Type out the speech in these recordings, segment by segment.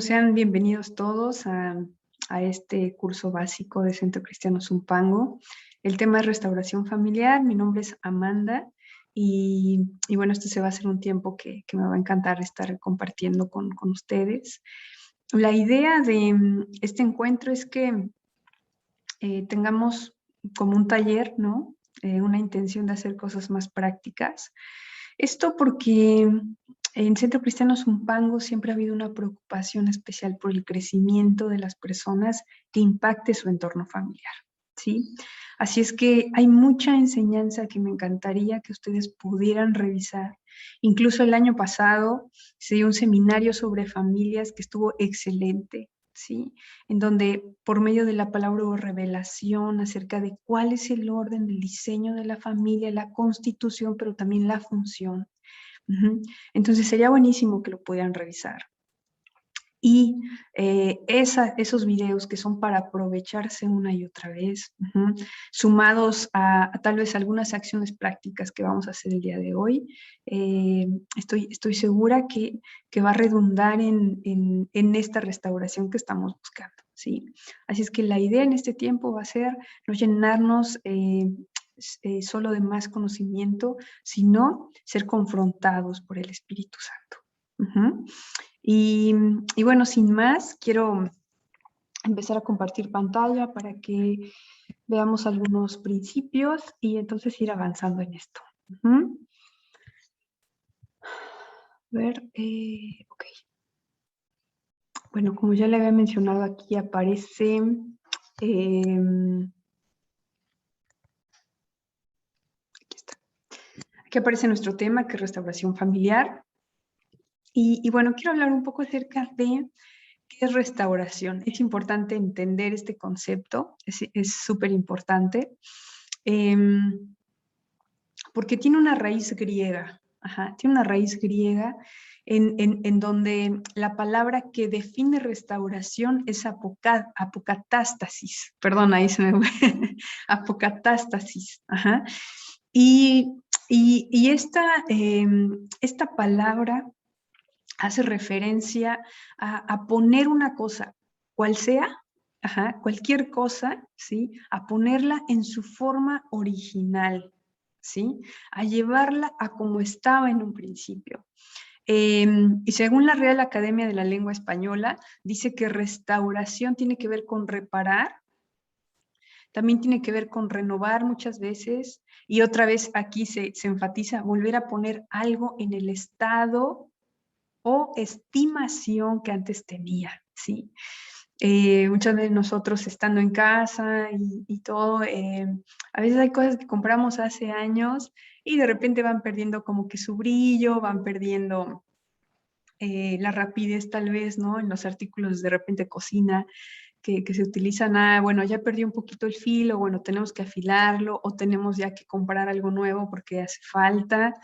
Sean bienvenidos todos a este curso básico de Centro Cristiano Zumpango. El tema es restauración familiar. Mi nombre es Amanda y bueno, este se va a ser un tiempo que me va a encantar estar compartiendo con ustedes. La idea de este encuentro es que tengamos como un taller, ¿no? Una intención de hacer cosas más prácticas. Esto porque en Centro Cristiano Zumpango siempre ha habido una preocupación especial por el crecimiento de las personas que impacte su entorno familiar, ¿sí? Así es que hay mucha enseñanza que me encantaría que ustedes pudieran revisar. Incluso el año pasado se dio un seminario sobre familias que estuvo excelente, ¿sí? En donde por medio de la palabra hubo revelación acerca de cuál es el orden del diseño de la familia, la constitución, pero también la función. Entonces sería buenísimo que lo pudieran revisar. Y esos videos que son para aprovecharse una y otra vez, sumados a tal vez algunas acciones prácticas que vamos a hacer el día de hoy, estoy segura que va a redundar en esta restauración que estamos buscando, ¿sí? Así es que la idea en este tiempo va a ser no llenarnos solo de más conocimiento, sino ser confrontados por el Espíritu Santo. Y bueno, sin más, quiero empezar a compartir pantalla para que veamos algunos principios y entonces ir avanzando en esto. A ver, ok. Bueno, como ya le había mencionado, aquí aparece aquí está. Aquí aparece nuestro tema, que es restauración familiar. Y bueno, quiero hablar un poco acerca de qué es restauración. Es importante entender este concepto, es súper importante, porque tiene una raíz griega, tiene una raíz griega en donde la palabra que define restauración es apocatástasis, perdón, ahí se me fue, apocatástasis, y esta palabra hace referencia a poner una cosa, cual sea, cualquier cosa, ¿sí? A ponerla en su forma original, ¿sí? A llevarla a como estaba en un principio. Y según la Real Academia de la Lengua Española, dice que restauración tiene que ver con reparar, también tiene que ver con renovar muchas veces, y otra vez aquí se enfatiza volver a poner algo en el estado o estimación que antes tenía, ¿sí? Muchas veces nosotros estando en casa y todo, a veces hay cosas que compramos hace años y de repente van perdiendo como que su brillo, van perdiendo la rapidez tal vez, ¿no? En los artículos de repente cocina que se utilizan, bueno, ya perdió un poquito el filo, bueno, tenemos que afilarlo o tenemos ya que comprar algo nuevo porque hace falta,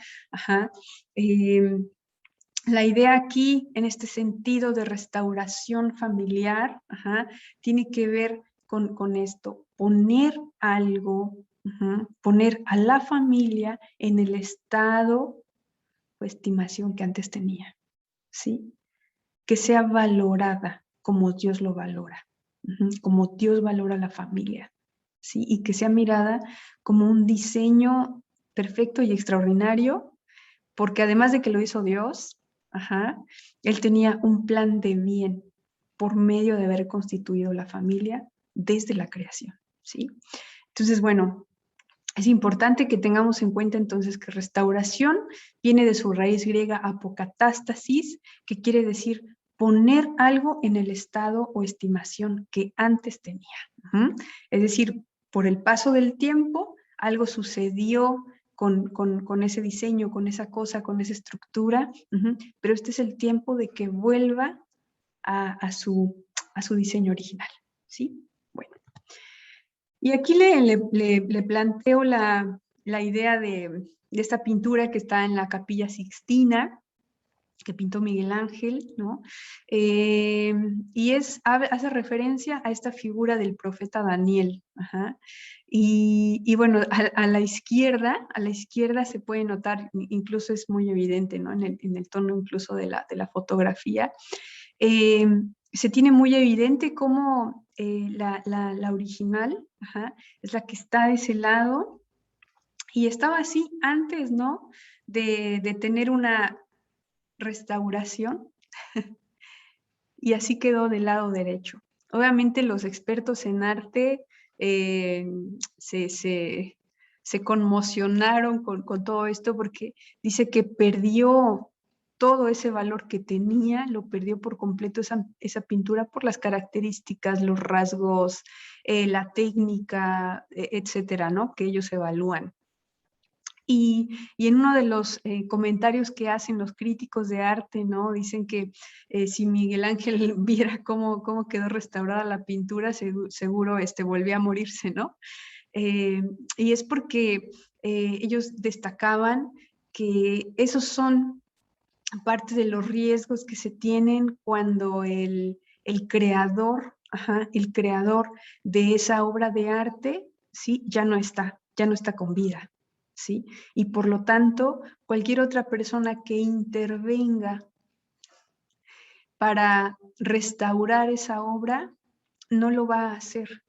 la idea aquí, en este sentido de restauración familiar, tiene que ver con esto, poner algo, poner a la familia en el estado o estimación que antes tenía, ¿sí? Que sea valorada como Dios lo valora, como Dios valora a la familia, ¿sí? Y que sea mirada como un diseño perfecto y extraordinario, porque además de que lo hizo Dios, él tenía un plan de bien por medio de haber constituido la familia desde la creación, ¿sí? Entonces, bueno, es importante que tengamos en cuenta entonces que restauración viene de su raíz griega apocatástasis, que quiere decir poner algo en el estado o estimación que antes tenía. Es decir, por el paso del tiempo, algo sucedió con ese diseño, con esa cosa, con esa estructura, pero este es el tiempo de que vuelva a su diseño original, ¿sí? Bueno, y aquí le planteo la idea de esta pintura que está en la Capilla Sixtina, que pintó Miguel Ángel, ¿no? Y hace referencia a esta figura del profeta Daniel. Y bueno, a la izquierda se puede notar, incluso es muy evidente, ¿no? En el tono incluso de la fotografía, Se tiene muy evidente cómo la original, ajá, es la que está de ese lado, y estaba así antes, ¿no? De tener una restauración, y así quedó del lado derecho. Obviamente los expertos en arte eh, se, se, se conmocionaron con todo esto porque dice que perdió todo ese valor que tenía, lo perdió por completo esa pintura por las características, los rasgos, la técnica, etcétera, ¿no? Que ellos evalúan. Y en uno de los comentarios que hacen los críticos de arte, ¿no? Dicen que si Miguel Ángel viera cómo quedó restaurada la pintura, seguro volvía a morirse, ¿no? Y es porque ellos destacaban que esos son parte de los riesgos que se tienen cuando el creador, ajá, el creador de esa obra de arte, ¿sí? Ya no está con vida, ¿sí? Y por lo tanto, cualquier otra persona que intervenga para restaurar esa obra, no lo va a hacer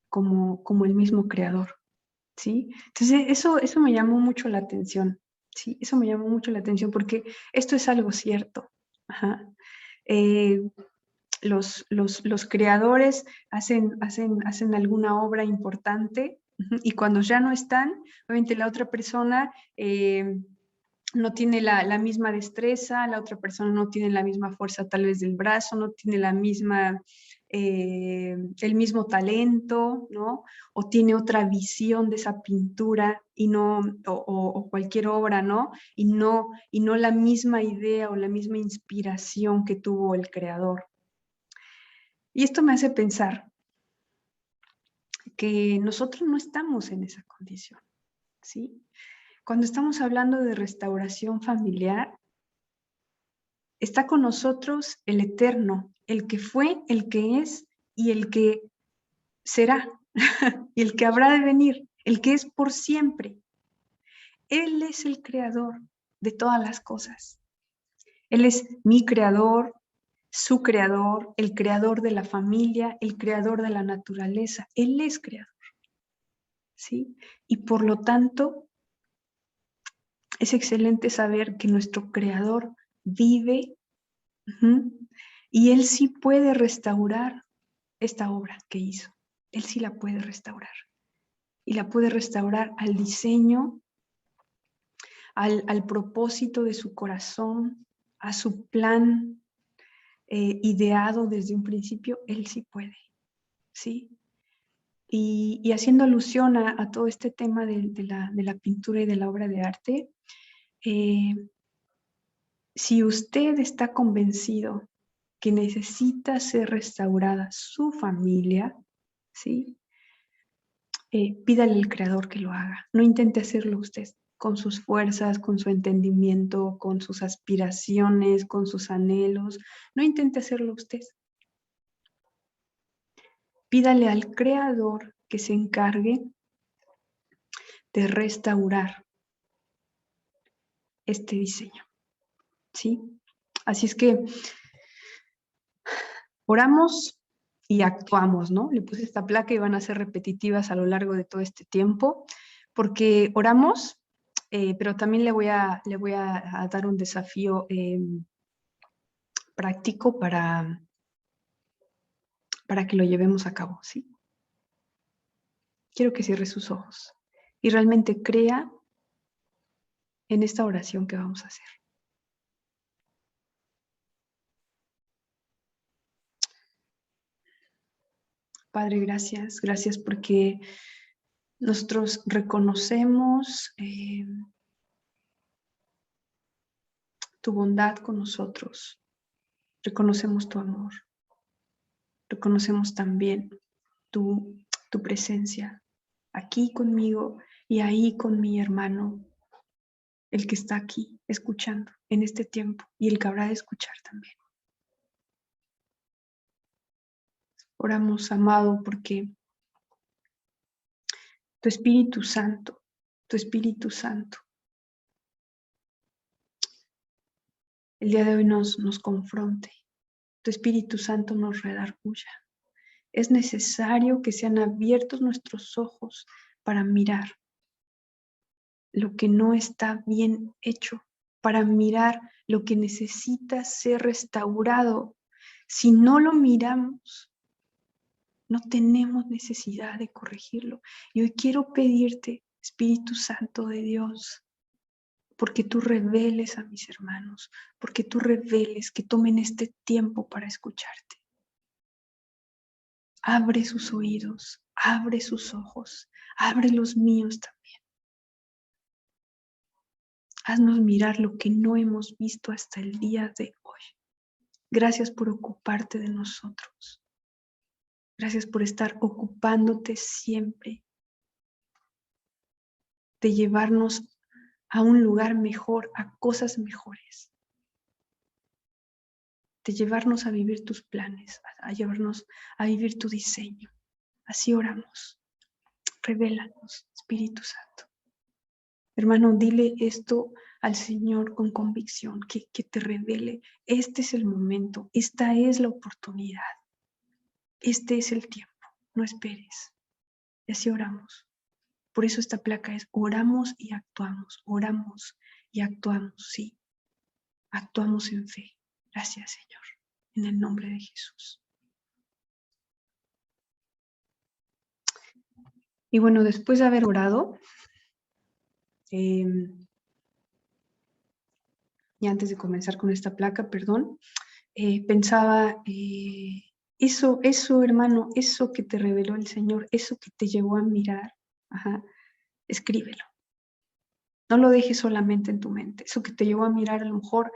como el mismo creador, ¿sí? Entonces, eso me llamó mucho la atención, ¿sí? Eso me llamó mucho la atención porque esto es algo cierto. Ajá. Eh, los creadores hacen alguna obra importante, y cuando ya no están, obviamente la otra persona no tiene la misma destreza, la otra persona no tiene la misma fuerza tal vez del brazo, no tiene la misma, el mismo talento, ¿no? O tiene otra visión de esa pintura y no, o cualquier obra, ¿no? Y no la misma idea o la misma inspiración que tuvo el creador. Y esto me hace pensar que nosotros no estamos en esa condición, ¿sí? Cuando estamos hablando de restauración familiar, está con nosotros el eterno, el que fue, el que es y el que será, y el que habrá de venir, el que es por siempre. Él es el creador de todas las cosas. Él es mi creador, su creador, el creador de la familia, el creador de la naturaleza. Él es creador, ¿sí? Y por lo tanto, es excelente saber que nuestro creador vive, y él sí puede restaurar esta obra que hizo. Él sí la puede restaurar. Y la puede restaurar al diseño, al propósito de su corazón, a su plan ideado desde un principio. Él sí puede, ¿sí? Y haciendo alusión a todo este tema de la pintura y de la obra de arte, eh, si usted está convencido que necesita ser restaurada su familia, ¿sí? Pídale al creador que lo haga. No intente hacerlo usted con sus fuerzas, con su entendimiento, con sus aspiraciones, con sus anhelos. No intente hacerlo usted. Pídale al creador que se encargue de restaurar este diseño, ¿sí? Así es que oramos y actuamos, ¿no? Le puse esta placa y van a ser repetitivas a lo largo de todo este tiempo, porque oramos, pero también le voy a dar un desafío práctico para que lo llevemos a cabo, ¿sí? Quiero que cierre sus ojos y realmente crea en esta oración que vamos a hacer. Padre, gracias. Gracias porque nosotros reconocemos tu bondad con nosotros. Reconocemos tu amor. Reconocemos también tu presencia aquí conmigo y ahí con mi hermano, el que está aquí escuchando en este tiempo y el que habrá de escuchar también. Oramos, amado, porque tu Espíritu Santo, el día de hoy nos confronte, tu Espíritu Santo nos redarguya. Es necesario que sean abiertos nuestros ojos para mirar lo que no está bien hecho, para mirar lo que necesita ser restaurado. Si no lo miramos, no tenemos necesidad de corregirlo. Y hoy quiero pedirte, Espíritu Santo de Dios, porque tú reveles a mis hermanos, porque tú reveles que tomen este tiempo para escucharte. Abre sus oídos, abre sus ojos, abre los míos también. Haznos mirar lo que no hemos visto hasta el día de hoy. Gracias por ocuparte de nosotros. Gracias por estar ocupándote siempre de llevarnos a un lugar mejor, a cosas mejores. De llevarnos a vivir tus planes, a llevarnos a vivir tu diseño. Así oramos. Revélanos, Espíritu Santo. Hermano, dile esto al Señor con convicción, que te revele. Este es el momento, esta es la oportunidad, este es el tiempo, no esperes. Y así oramos. Por eso esta placa es oramos y actuamos, sí, actuamos en fe. Gracias, Señor, en el nombre de Jesús. Y bueno, después de haber orado, y antes de comenzar con esta placa, perdón, pensaba, eso, hermano, eso que te reveló el Señor, eso que te llevó a mirar, escríbelo. No lo dejes solamente en tu mente. Eso que te llevó a mirar, a lo mejor,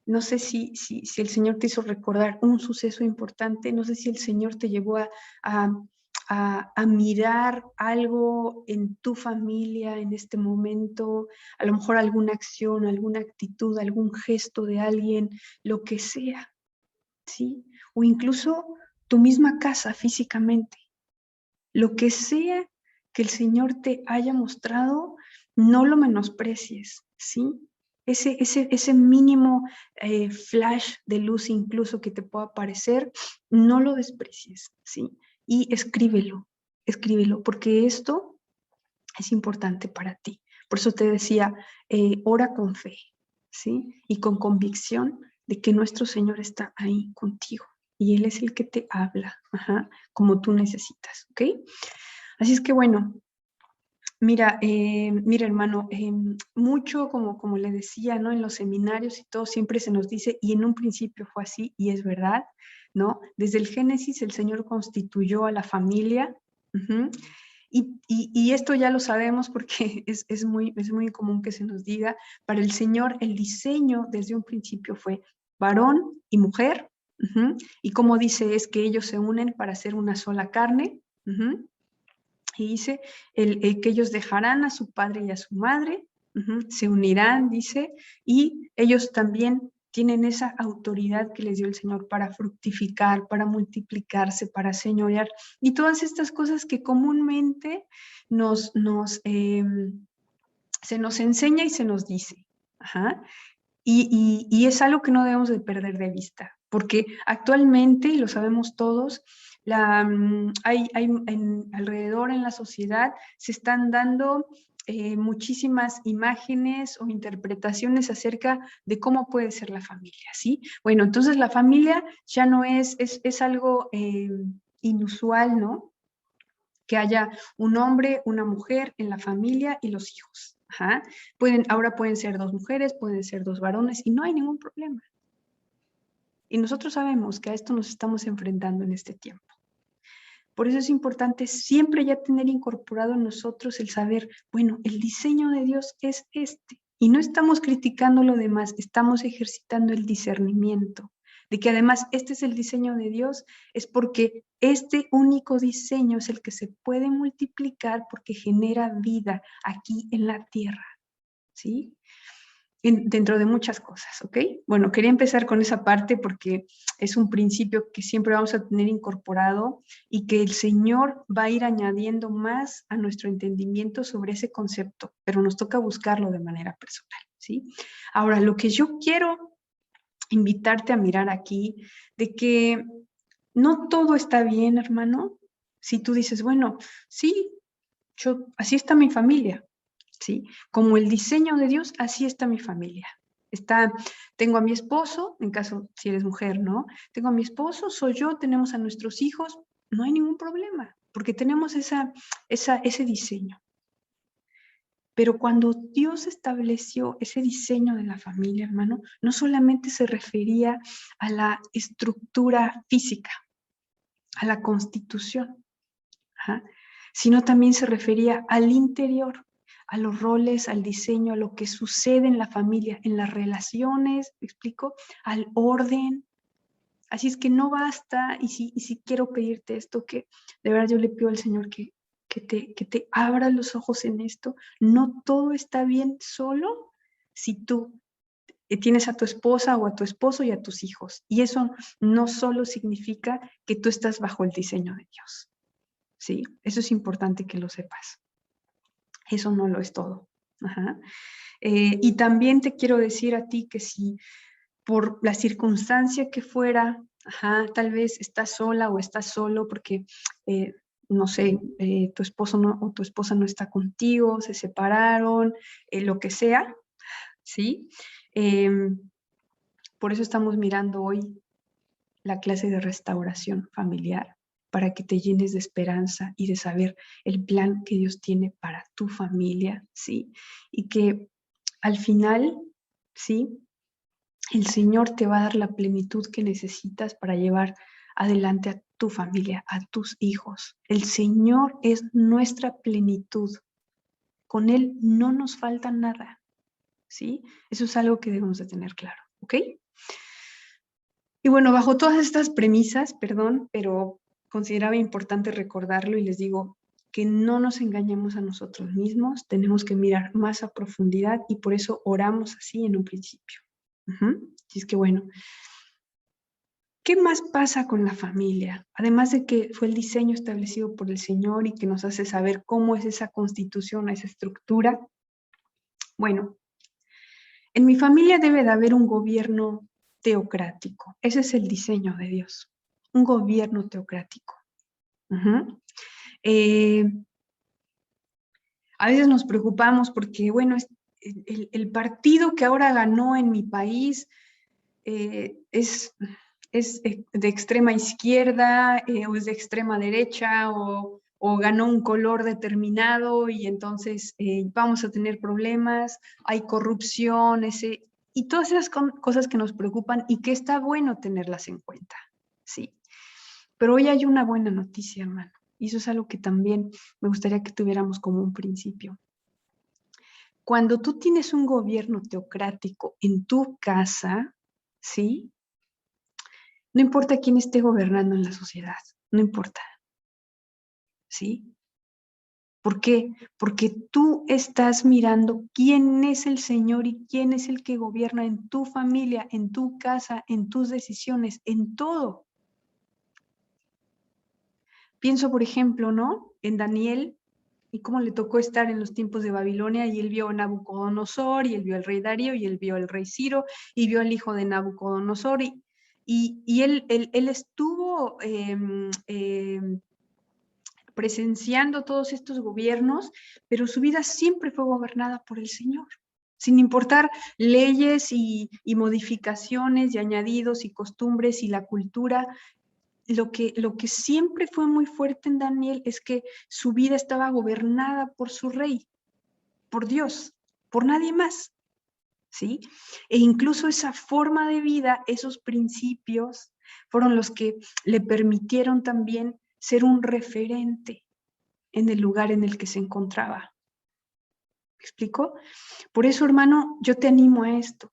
no sé si el Señor te hizo recordar un suceso importante, no sé si el Señor te llevó a mirar algo en tu familia en este momento, a lo mejor alguna acción, alguna actitud, algún gesto de alguien, lo que sea, ¿sí? O incluso tu misma casa físicamente. Lo que sea que el Señor te haya mostrado, no lo menosprecies, ¿sí? Ese mínimo flash de luz incluso que te pueda aparecer, no lo desprecies, ¿sí? Y escríbelo, porque esto es importante para ti. Por eso te decía, ora con fe, ¿sí? Y con convicción de que nuestro Señor está ahí contigo. Y Él es el que te habla, como tú necesitas, ¿ok? Así es que bueno, mira, hermano, mucho como le decía, ¿no? En los seminarios y todo siempre se nos dice, y en un principio fue así, y es verdad, ¿no? Desde el Génesis el Señor constituyó a la familia, y esto ya lo sabemos porque es muy común que se nos diga, para el Señor el diseño desde un principio fue varón y mujer, y como dice, es que ellos se unen para hacer una sola carne, y dice que ellos dejarán a su padre y a su madre, se unirán, dice, y ellos también tienen esa autoridad que les dio el Señor para fructificar, para multiplicarse, para señorear, y todas estas cosas que comúnmente se nos enseña y se nos dice. Y es algo que no debemos de perder de vista, porque actualmente, y lo sabemos todos, hay alrededor en la sociedad se están dando muchísimas imágenes o interpretaciones acerca de cómo puede ser la familia, ¿sí? Bueno, entonces la familia ya no es algo inusual, ¿no? Que haya un hombre, una mujer en la familia y los hijos. Ahora pueden ser dos mujeres, pueden ser dos varones y no hay ningún problema. Y nosotros sabemos que a esto nos estamos enfrentando en este tiempo. Por eso es importante siempre ya tener incorporado en nosotros el saber, bueno, el diseño de Dios es este. Y no estamos criticando lo demás, estamos ejercitando el discernimiento. De que además este es el diseño de Dios, es porque este único diseño es el que se puede multiplicar porque genera vida aquí en la tierra, ¿sí? Dentro de muchas cosas, ¿ok? Bueno, quería empezar con esa parte porque es un principio que siempre vamos a tener incorporado y que el Señor va a ir añadiendo más a nuestro entendimiento sobre ese concepto, pero nos toca buscarlo de manera personal, ¿sí? Ahora, lo que yo quiero invitarte a mirar aquí de que no todo está bien, hermano. Si tú dices, bueno, sí, así está mi familia, ¿sí? Como el diseño de Dios, así está mi familia. Tengo a mi esposo, en caso si eres mujer, ¿no? Tengo a mi esposo, soy yo, tenemos a nuestros hijos, no hay ningún problema, porque tenemos ese diseño. Pero cuando Dios estableció ese diseño de la familia, hermano, no solamente se refería a la estructura física, a la constitución, ¿ah? Sino también se refería al interior, a los roles, al diseño, a lo que sucede en la familia, en las relaciones, ¿me explico? Al orden. Así es que no basta, y si quiero pedirte esto, que de verdad yo le pido al Señor que te abra los ojos en esto. No todo está bien solo si tú tienes a tu esposa o a tu esposo y a tus hijos. Y eso no solo significa que tú estás bajo el diseño de Dios. ¿Sí? Eso es importante que lo sepas. Eso no lo es todo. Ajá. Y también te quiero decir a ti que si por la circunstancia que fuera, ajá, tal vez estás sola o estás solo porque, no sé, tu esposo no, o tu esposa no está contigo, se separaron, lo que sea, ¿sí? Por eso estamos mirando hoy la clase de restauración familiar, para que te llenes de esperanza y de saber el plan que Dios tiene para tu familia, ¿sí? Y que al final, ¿sí? El Señor te va a dar la plenitud que necesitas para llevar adelante a tu familia, a tus hijos. El Señor es nuestra plenitud. Con Él no nos falta nada, ¿sí? Eso es algo que debemos de tener claro, ¿ok? Y bueno, bajo todas estas premisas, perdón, pero consideraba importante recordarlo y les digo que no nos engañemos a nosotros mismos, tenemos que mirar más a profundidad y por eso oramos así en un principio. Y es que bueno, ¿qué más pasa con la familia? Además de que fue el diseño establecido por el Señor y que nos hace saber cómo es esa constitución, esa estructura. Bueno, en mi familia debe de haber un gobierno teocrático. Ese es el diseño de Dios, un gobierno teocrático. Eh, a veces nos preocupamos porque, bueno, el partido que ahora ganó en mi país es de extrema izquierda o es de extrema derecha o ganó un color determinado y entonces vamos a tener problemas, hay corrupción, y todas esas cosas que nos preocupan y que está bueno tenerlas en cuenta, sí. Pero hoy hay una buena noticia, hermano, y eso es algo que también me gustaría que tuviéramos como un principio. Cuando tú tienes un gobierno teocrático en tu casa, ¿sí? No importa quién esté gobernando en la sociedad, no importa, ¿sí? ¿Por qué? Porque tú estás mirando quién es el Señor y quién es el que gobierna en tu familia, en tu casa, en tus decisiones, en todo. Pienso, por ejemplo, ¿no? En Daniel y cómo le tocó estar en los tiempos de Babilonia y él vio a Nabucodonosor y él vio al rey Darío y él vio al rey Ciro y vio al hijo de Nabucodonosor y él estuvo presenciando todos estos gobiernos, pero su vida siempre fue gobernada por el Señor, sin importar leyes y modificaciones y añadidos y costumbres y la cultura. Lo que siempre fue muy fuerte en Daniel es que su vida estaba gobernada por su rey, por Dios, por nadie más, ¿sí? E incluso esa forma de vida, esos principios, fueron los que le permitieron también ser un referente en el lugar en el que se encontraba. ¿Me explico? Por eso, hermano, yo te animo a esto.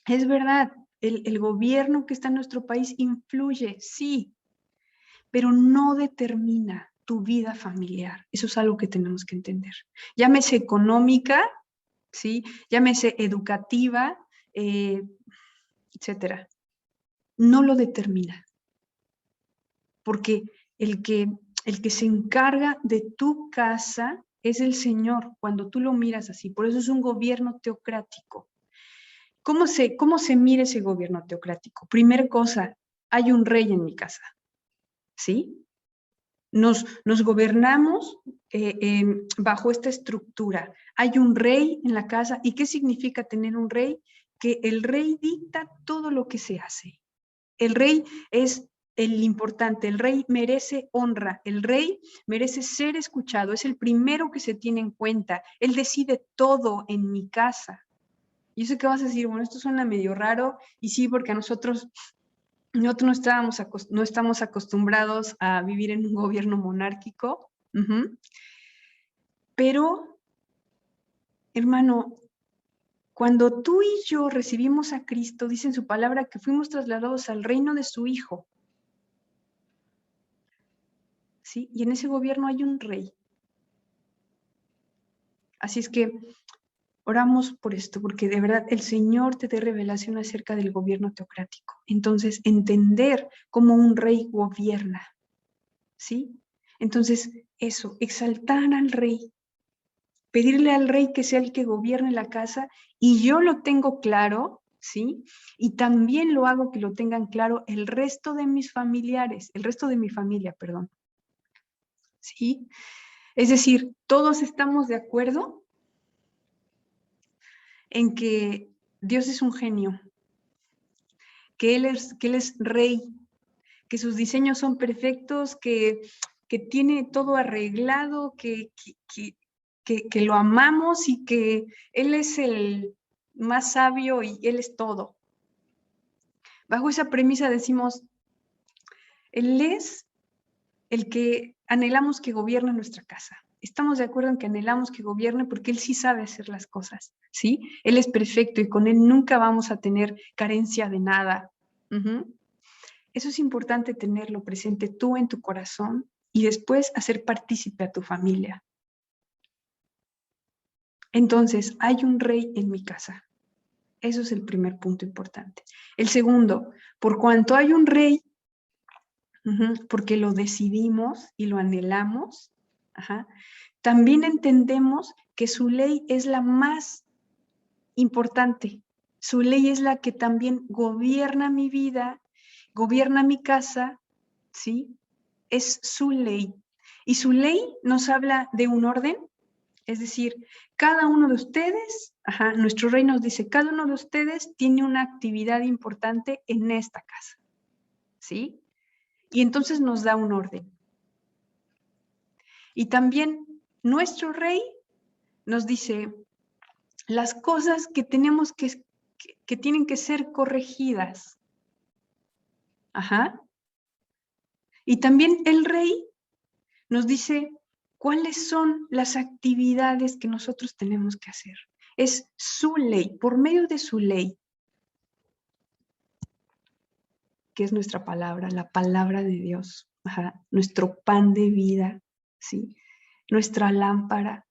Es verdad, el gobierno que está en nuestro país influye, sí, pero no determina tu vida familiar. Eso es algo que tenemos que entender. Llámese económica, ¿sí? Llámese educativa, etcétera. No lo determina. Porque el que se encarga de tu casa es el Señor, cuando tú lo miras así. Por eso es un gobierno teocrático. cómo se mira ese gobierno teocrático? Primera cosa, hay un rey en mi casa, ¿sí? Nos gobernamos bajo esta estructura. Hay un rey en la casa. ¿Y qué significa tener un rey? Que el rey dicta todo lo que se hace. El rey es el importante, el rey merece honra, el rey merece ser escuchado, es el primero que se tiene en cuenta. Él decide todo en mi casa. Yo sé que vas a decir, bueno, esto suena medio raro, y sí, porque nosotros no estamos acostumbrados a vivir en un gobierno monárquico, pero, hermano, cuando tú y yo recibimos a Cristo, dice en su palabra que fuimos trasladados al reino de su Hijo, ¿sí? Y en ese gobierno hay un rey. Así es que oramos por esto, porque de verdad el Señor te dé revelación acerca del gobierno teocrático. Entonces, entender cómo un rey gobierna, ¿sí? Entonces, eso, exaltar al rey, pedirle al rey que sea el que gobierne la casa, y yo lo tengo claro, ¿sí? Y también lo hago que lo tengan claro el resto de mis familiares, el resto de mi familia, perdón, ¿sí? Es decir, todos estamos de acuerdo en que Dios es un genio, que Él es rey, que sus diseños son perfectos, que tiene todo arreglado, que lo amamos y que Él es el más sabio y Él es todo. Bajo esa premisa decimos, Él es el que anhelamos que gobierne nuestra casa. Estamos de acuerdo en que anhelamos que gobierne porque Él sí sabe hacer las cosas, ¿sí? Él es perfecto y con Él nunca vamos a tener carencia de nada. Eso es importante tenerlo presente tú en tu corazón y después hacer partícipe a tu familia. Entonces, hay un rey en mi casa. Eso es el primer punto importante. El segundo, por cuanto hay un rey, porque lo decidimos y lo anhelamos, también entendemos que su ley es la más importante. Su ley es la que también gobierna mi vida, gobierna mi casa, ¿sí? Es su ley. Y su ley nos habla de un orden, es decir, cada uno de ustedes, nuestro rey nos dice, cada uno de ustedes tiene una actividad importante en esta casa, ¿sí? Y entonces nos da un orden. Y también nuestro rey nos dice las cosas que tenemos que tienen que ser corregidas. Y también el rey nos dice cuáles son las actividades que nosotros tenemos que hacer. Es su ley, por medio de su ley, que es nuestra palabra, la palabra de Dios, nuestro pan de vida, ¿sí? Nuestra lámpara.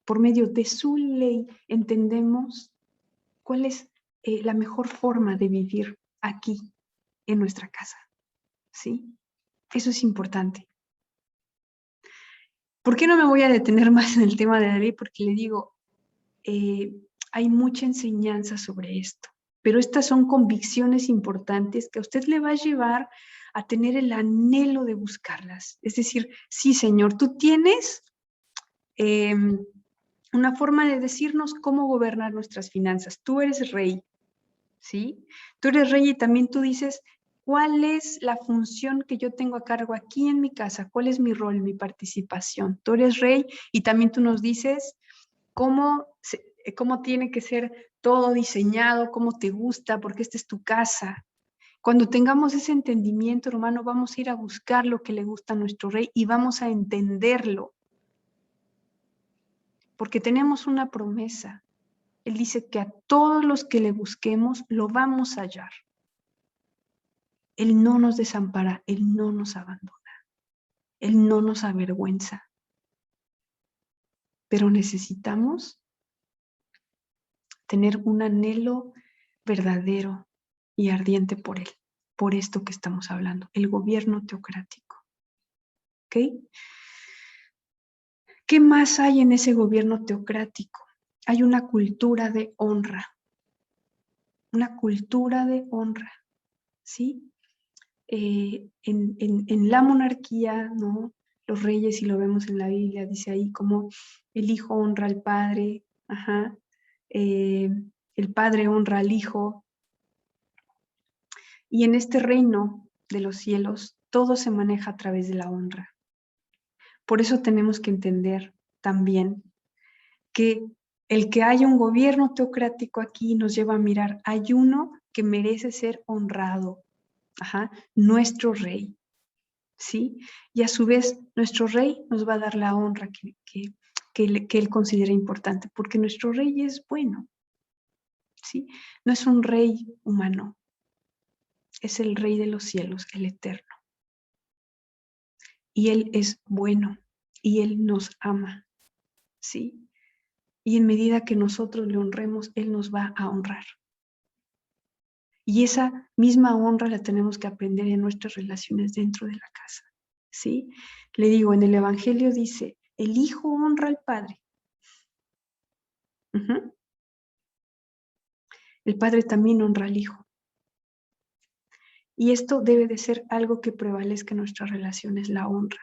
Por medio de su ley entendemos cuál es la mejor forma de vivir aquí, en nuestra casa, ¿sí? Eso es importante. ¿Por qué no me voy a detener más en el tema de la ley? Porque le digo, hay mucha enseñanza sobre esto, pero estas son convicciones importantes que a usted le va a llevar a tener el anhelo de buscarlas. Es decir, sí, Señor, tú tienes una forma de decirnos cómo gobernar nuestras finanzas. Tú eres rey, ¿sí? Tú eres rey y también tú dices, ¿cuál es la función que yo tengo a cargo aquí en mi casa? ¿Cuál es mi rol, mi participación? Tú eres rey y también tú nos dices cómo tiene que ser todo diseñado, cómo te gusta, porque esta es tu casa. Cuando tengamos ese entendimiento, hermano, vamos a ir a buscar lo que le gusta a nuestro rey y vamos a entenderlo. Porque tenemos una promesa. Él dice que a todos los que le busquemos lo vamos a hallar. Él no nos desampara, Él no nos abandona, Él no nos avergüenza. Pero necesitamos tener un anhelo verdadero y ardiente por Él, por esto que estamos hablando, el gobierno teocrático. ¿Ok? ¿Qué más hay en ese gobierno teocrático? Hay una cultura de honra. una cultura de honra, ¿sí? En la monarquía, ¿no? Los reyes, y lo vemos en la Biblia, dice ahí como el hijo honra al padre, ajá, el padre honra al hijo, y en este reino de los cielos todo se maneja a través de la honra. Por eso tenemos que entender también que el que haya un gobierno teocrático aquí nos lleva a mirar, hay uno que merece ser honrado, ajá, nuestro rey, ¿sí? Y a su vez, nuestro rey nos va a dar la honra que él considera importante, porque nuestro rey es bueno, ¿sí? No es un rey humano, es el rey de los cielos, el eterno. Y él es bueno, y él nos ama, ¿sí? Y en medida que nosotros le honremos, él nos va a honrar. Y esa misma honra la tenemos que aprender en nuestras relaciones dentro de la casa, ¿sí? Le digo, en el Evangelio dice, el Hijo honra al Padre. Uh-huh. El Padre también honra al Hijo. Y esto debe de ser algo que prevalezca en nuestras relaciones, la honra.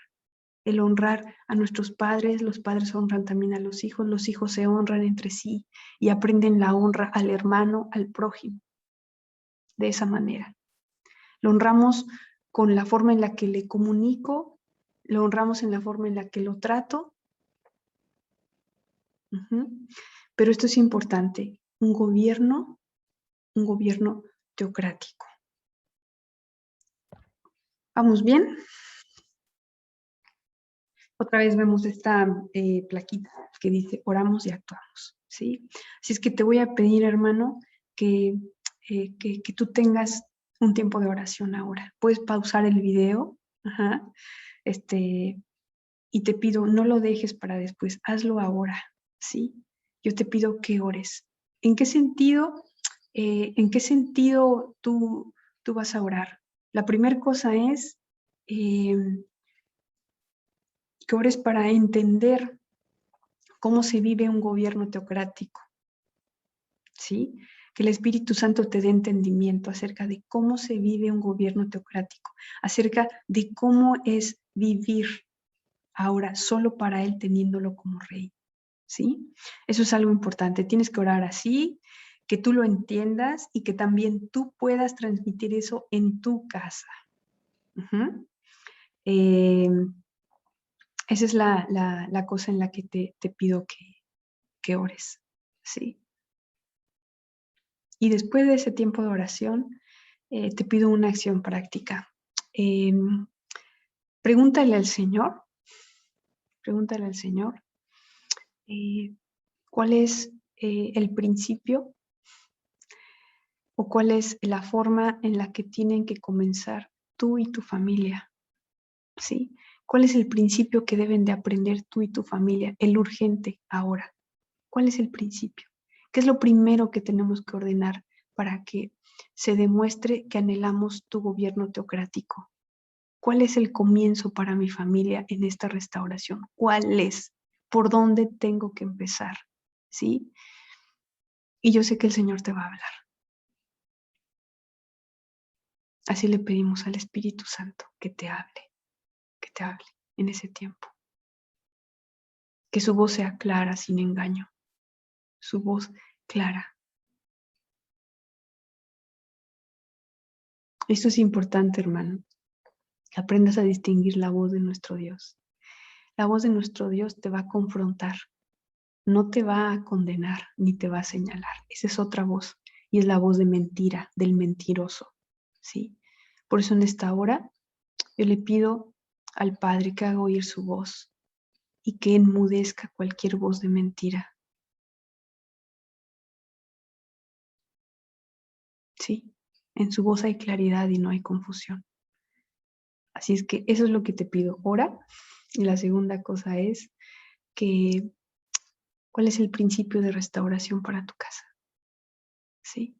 El honrar a nuestros padres, los padres honran también a los hijos se honran entre sí y aprenden la honra al hermano, al prójimo. De esa manera. Lo honramos con la forma en la que le comunico, lo honramos en la forma en la que lo trato. Pero esto es importante, un gobierno teocrático. ¿Vamos bien? Otra vez vemos esta plaquita que dice oramos y actuamos, ¿sí? Así es que te voy a pedir, hermano, que tú tengas un tiempo de oración ahora. Puedes pausar el video, ajá, y te pido, no lo dejes para después, hazlo ahora, ¿sí? Yo te pido que ores. ¿En qué sentido tú vas a orar? La primera cosa es que ores para entender cómo se vive un gobierno teocrático, ¿sí? Que el Espíritu Santo te dé entendimiento acerca de cómo se vive un gobierno teocrático, acerca de cómo es vivir ahora solo para Él teniéndolo como rey, ¿sí? Eso es algo importante. Tienes que orar así, que tú lo entiendas y que también tú puedas transmitir eso en tu casa. Uh-huh. Esa es la cosa en la que te pido que ores, ¿sí? Y después de ese tiempo de oración, te pido una acción práctica. Pregúntale al Señor, ¿cuál es el principio o cuál es la forma en la que tienen que comenzar tú y tu familia? ¿Sí? ¿Cuál es el principio que deben de aprender tú y tu familia? El urgente ahora. ¿Cuál es el principio? ¿Qué es lo primero que tenemos que ordenar para que se demuestre que anhelamos tu gobierno teocrático? ¿Cuál es el comienzo para mi familia en esta restauración? ¿Cuál es? ¿Por dónde tengo que empezar? ¿Sí? Y yo sé que el Señor te va a hablar. Así le pedimos al Espíritu Santo que te hable en ese tiempo. Que su voz sea clara, sin engaño. Su voz clara. Esto es importante, hermano. Que aprendas a distinguir la voz de nuestro Dios. La voz de nuestro Dios te va a confrontar. No te va a condenar ni te va a señalar. Esa es otra voz. Y es la voz de mentira, del mentiroso. ¿Sí? Por eso en esta hora yo le pido al Padre que haga oír su voz y que enmudezca cualquier voz de mentira. ¿Sí? En su voz hay claridad y no hay confusión. Así es que eso es lo que te pido. Ora. Y la segunda cosa es que, ¿cuál es el principio de restauración para tu casa? ¿Sí?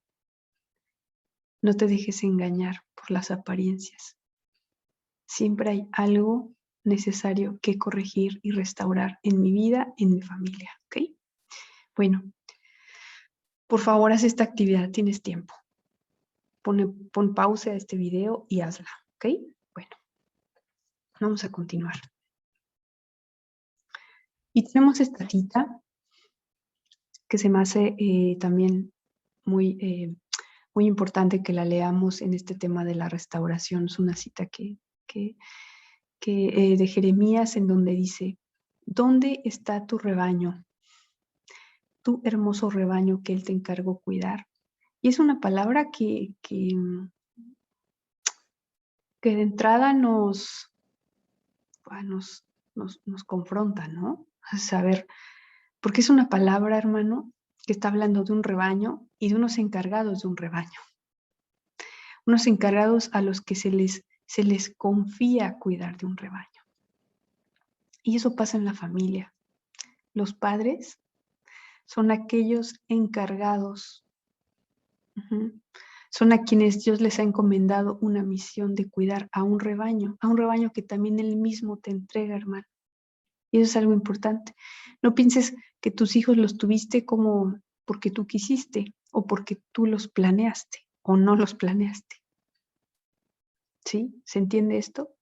No te dejes engañar por las apariencias. Siempre hay algo necesario que corregir y restaurar en mi vida, en mi familia. ¿Ok? Bueno, por favor, haz esta actividad, tienes tiempo. pon pausa a este video y hazla, ¿ok? Bueno, vamos a continuar. Y tenemos esta cita que se me hace también muy importante que la leamos en este tema de la restauración. Es una cita de Jeremías, en donde dice: ¿dónde está tu rebaño? Tu hermoso rebaño que él te encargó cuidar. Y es una palabra que de entrada nos confronta, ¿no? A saber, porque es una palabra, hermano, que está hablando de un rebaño y de unos encargados de un rebaño. Unos encargados a los que se les confía cuidar de un rebaño. Y eso pasa en la familia. Los padres son aquellos encargados. Son a quienes Dios les ha encomendado una misión de cuidar a un rebaño que también Él mismo te entrega, hermano. Y eso es algo importante. No pienses que tus hijos los tuviste como porque tú quisiste o porque tú los planeaste o no los planeaste. ¿Sí? ¿Se entiende esto?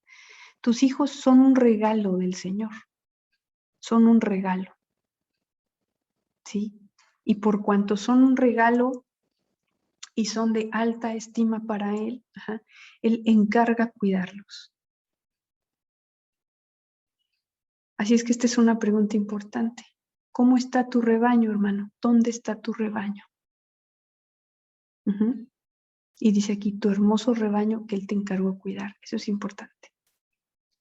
Tus hijos son un regalo del Señor. Son un regalo. ¿Sí? Y por cuanto son un regalo y son de alta estima para Él, Él encarga cuidarlos. Así es que esta es una pregunta importante. ¿Cómo está tu rebaño, hermano? ¿Dónde está tu rebaño? Y dice aquí, tu hermoso rebaño que Él te encargó cuidar. Eso es importante.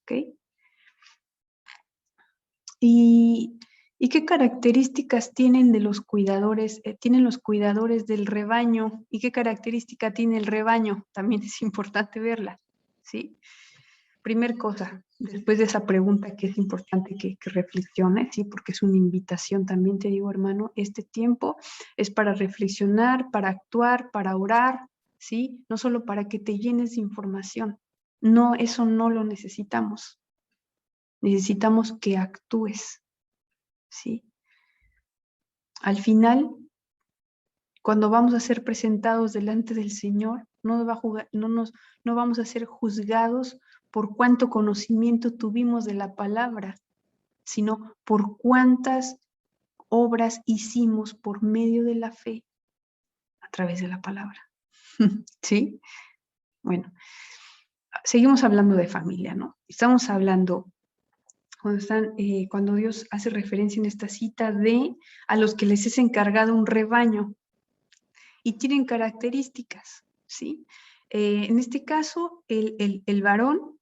¿Ok? ¿Y qué características tienen de los cuidadores? Tienen los cuidadores del rebaño. ¿Y qué característica tiene el rebaño? También es importante verla. ¿Sí? Primer cosa, después de esa pregunta que es importante que reflexiones, ¿sí? Porque es una invitación también, te digo, hermano, este tiempo es para reflexionar, para actuar, para orar, ¿sí? No solo para que te llenes de información. No, eso no lo necesitamos. Necesitamos que actúes, ¿sí? Al final, cuando vamos a ser presentados delante del Señor, no vamos a ser juzgados por cuánto conocimiento tuvimos de la palabra, sino por cuántas obras hicimos por medio de la fe a través de la palabra. ¿Sí? Bueno, seguimos hablando de familia, ¿no? Estamos hablando, cuando Dios hace referencia en esta cita a los que les es encargado un rebaño y tienen características, ¿sí? En este caso, el varón,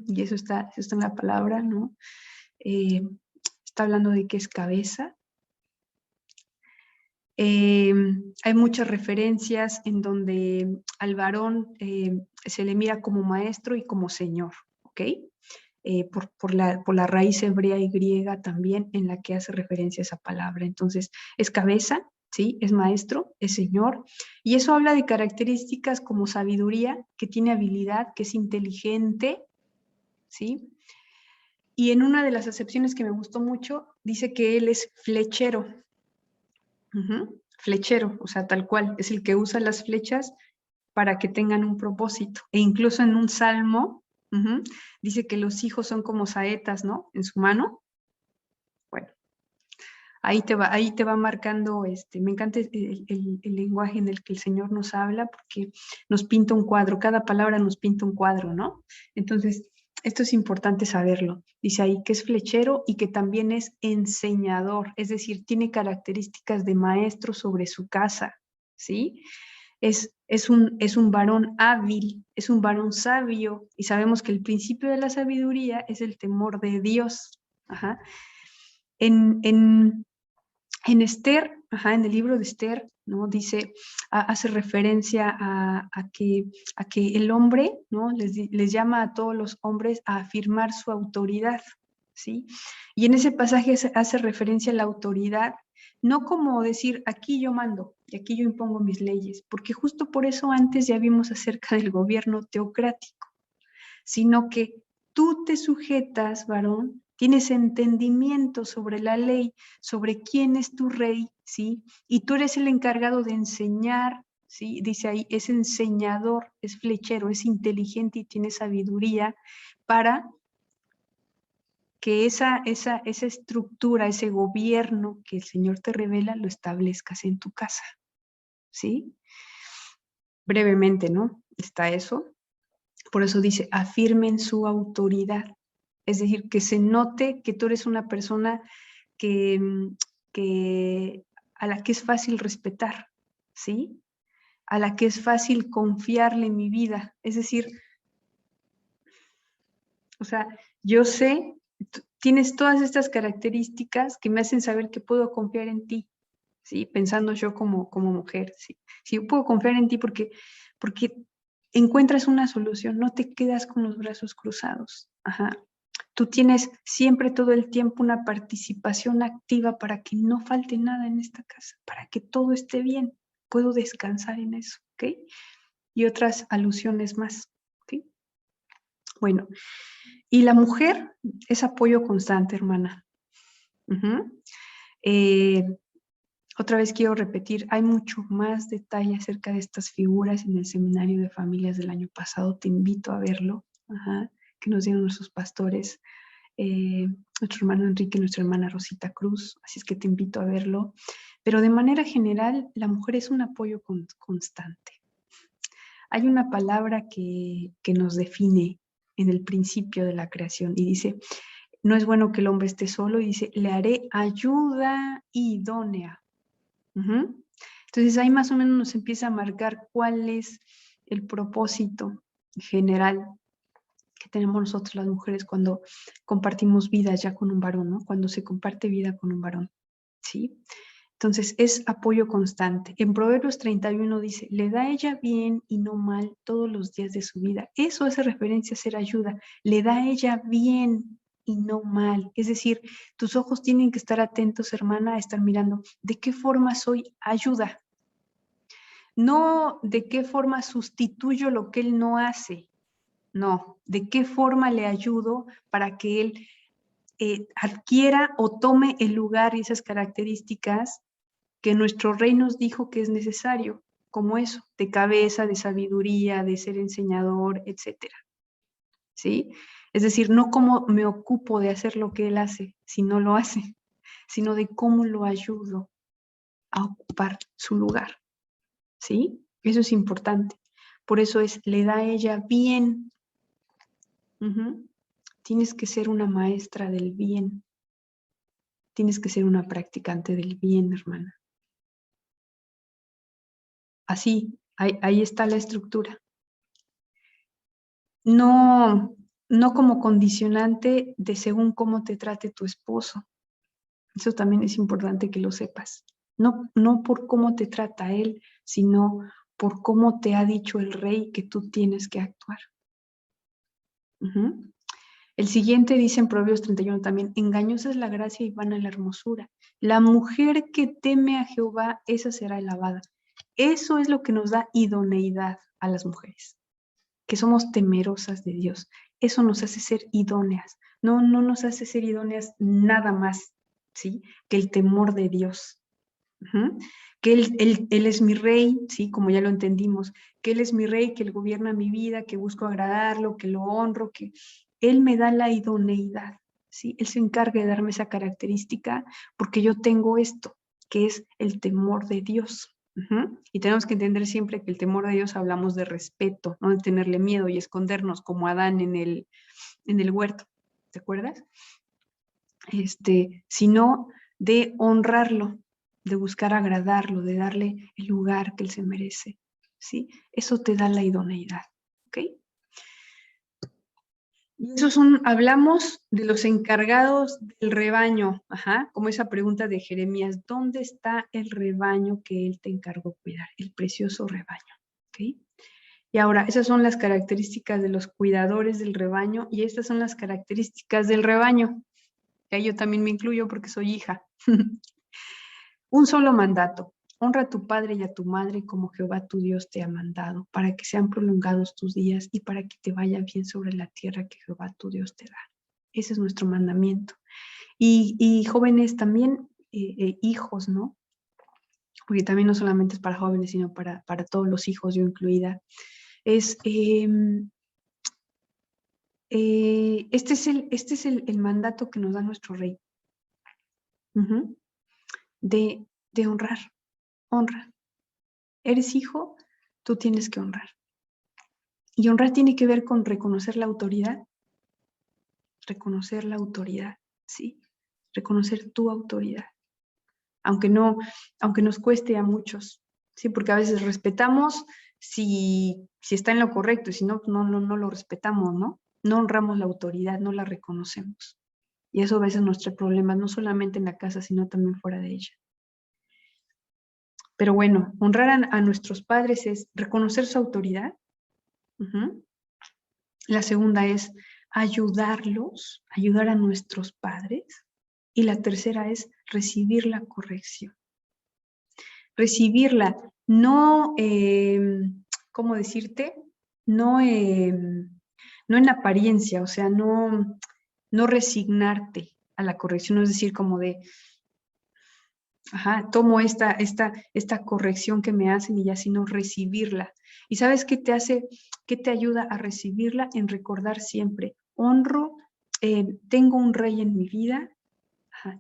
y eso está en la palabra, ¿no? Está hablando de que es cabeza. Hay muchas referencias en donde al varón se le mira como maestro y como señor, ¿ok? Por la raíz hebrea y griega también en la que hace referencia esa palabra. Entonces, es cabeza, ¿sí? Es maestro, es señor. Y eso habla de características como sabiduría, que tiene habilidad, que es inteligente, ¿sí? Y en una de las acepciones que me gustó mucho, dice que él es flechero. Flechero, o sea, tal cual, es el que usa las flechas para que tengan un propósito. E incluso en un salmo, dice que los hijos son como saetas, ¿no? En su mano. Bueno, ahí te va marcando, me encanta el lenguaje en el que el Señor nos habla, porque nos pinta un cuadro, cada palabra nos pinta un cuadro, ¿no? Entonces, esto es importante saberlo. Dice ahí que es flechero y que también es enseñador, es decir, tiene características de maestro sobre su casa, ¿sí? Es un varón hábil, es un varón sabio, y sabemos que el principio de la sabiduría es el temor de Dios. Ajá. En Esther, en el libro de Esther, ¿no? Dice, hace referencia a que el hombre, ¿no? Les llama a todos los hombres a afirmar su autoridad, ¿sí? Y en ese pasaje hace referencia a la autoridad, no como decir, aquí yo mando y aquí yo impongo mis leyes, porque justo por eso antes ya vimos acerca del gobierno teocrático, sino que tú te sujetas, varón, tienes entendimiento sobre la ley, sobre quién es tu rey, ¿sí? Y tú eres el encargado de enseñar, ¿sí? Dice ahí, es enseñador, es flechero, es inteligente y tiene sabiduría para que esa estructura, ese gobierno que el Señor te revela, lo establezcas en tu casa, ¿sí? Brevemente, ¿no? Está eso. Por eso dice, afirmen su autoridad. Es decir, que se note que tú eres una persona que, a la que es fácil respetar, ¿sí? A la que es fácil confiarle en mi vida. Es decir, o sea, yo sé, tienes todas estas características que me hacen saber que puedo confiar en ti, ¿sí? Pensando yo como mujer, ¿sí? Sí, yo puedo confiar en ti porque encuentras una solución, no te quedas con los brazos cruzados. Ajá. Tú tienes siempre todo el tiempo una participación activa para que no falte nada en esta casa, para que todo esté bien. Puedo descansar en eso, ¿ok? Y otras alusiones más, ¿ok? Bueno, y la mujer es apoyo constante, hermana. Ujú. Eh, Otra vez quiero repetir, hay mucho más detalle acerca de estas figuras en el seminario de familias del año pasado. Te invito a verlo, ajá, que nos dieron nuestros pastores, nuestro hermano Enrique y nuestra hermana Rosita Cruz. Así es que te invito a verlo. Pero de manera general, la mujer es un apoyo constante. Hay una palabra que nos define en el principio de la creación y dice, no es bueno que el hombre esté solo, y dice, le haré ayuda idónea. Ujú. Entonces ahí más o menos nos empieza a marcar cuál es el propósito general que tenemos nosotros las mujeres cuando compartimos vida ya con un varón, ¿no? Cuando se comparte vida con un varón, ¿sí? Entonces es apoyo constante. En Proverbios 31 dice, le da ella bien y no mal todos los días de su vida. Eso hace referencia a ser ayuda. Le da ella bien y no mal. Es decir, tus ojos tienen que estar atentos, hermana, a estar mirando de qué forma soy ayuda. No de qué forma sustituyo lo que él no hace. No, de qué forma le ayudo para que él adquiera o tome el lugar y esas características que nuestro rey nos dijo que es necesario, como eso, de cabeza, de sabiduría, de ser enseñador, etcétera. ¿Sí? Es decir, no cómo me ocupo de hacer lo que él hace, si no lo hace, sino de cómo lo ayudo a ocupar su lugar. ¿Sí? Eso es importante. Por eso es, le da a ella bien. Uh-huh. Tienes que ser una maestra del bien. Tienes que ser una practicante del bien, hermana. Así, ahí está la estructura. No, no como condicionante de según cómo te trate tu esposo. Eso también es importante que lo sepas. No por cómo te trata él, sino por cómo te ha dicho el rey que tú tienes que actuar. Uh-huh. El siguiente dice en Proverbios 31 también, engañosa es la gracia y vana la hermosura. La mujer que teme a Jehová, esa será alabada. Eso es lo que nos da idoneidad a las mujeres, que somos temerosas de Dios. Eso nos hace ser idóneas. No nos hace ser idóneas nada más, ¿sí? Que el temor de Dios. Uh-huh. Que él es mi rey, ¿sí? Como ya lo entendimos, que Él es mi rey, que Él gobierna mi vida, que busco agradarlo, que lo honro, que Él me da la idoneidad, ¿sí? Él se encarga de darme esa característica porque yo tengo esto, que es el temor de Dios. Uh-huh. Y tenemos que entender siempre que el temor de Dios hablamos de respeto, no de tenerle miedo y escondernos como Adán en el huerto, ¿te acuerdas? Sino de honrarlo, de buscar agradarlo, de darle el lugar que él se merece, ¿sí? Eso te da la idoneidad, ¿ok? Y hablamos de los encargados del rebaño, ajá, como esa pregunta de Jeremías, ¿dónde está el rebaño que él te encargó cuidar? El precioso rebaño, ¿ok? Y ahora, esas son las características de los cuidadores del rebaño y estas son las características del rebaño. Y ahí yo también me incluyo porque soy hija. Un solo mandato. Honra a tu padre y a tu madre como Jehová tu Dios te ha mandado, para que sean prolongados tus días y para que te vaya bien sobre la tierra que Jehová tu Dios te da. Ese es nuestro mandamiento. Y jóvenes también, hijos, ¿no? porque también no solamente es para jóvenes, sino para todos los hijos, yo incluida, es, este es el mandato que nos da nuestro rey, de honrar, honra. Eres hijo, tú tienes que honrar. Y honrar tiene que ver con reconocer la autoridad, ¿sí? Reconocer tu autoridad. Aunque nos cueste a muchos, ¿sí? Porque a veces respetamos si está en lo correcto, y si no, no lo respetamos, ¿no? No honramos la autoridad, no la reconocemos. Y eso a veces nos trae problemas, no solamente en la casa, sino también fuera de ella. Pero bueno, honrar a nuestros padres es reconocer su autoridad. La segunda es ayudar a nuestros padres. Y la tercera es recibir la corrección. Recibirla, no, ¿cómo decirte? No, no en apariencia, o sea, no resignarte a la corrección, es decir, como de, tomo esta corrección que me hacen y ya, sino recibirla. ¿Y sabes qué te hace, qué te ayuda a recibirla? En recordar siempre, honro, tengo un rey en mi vida,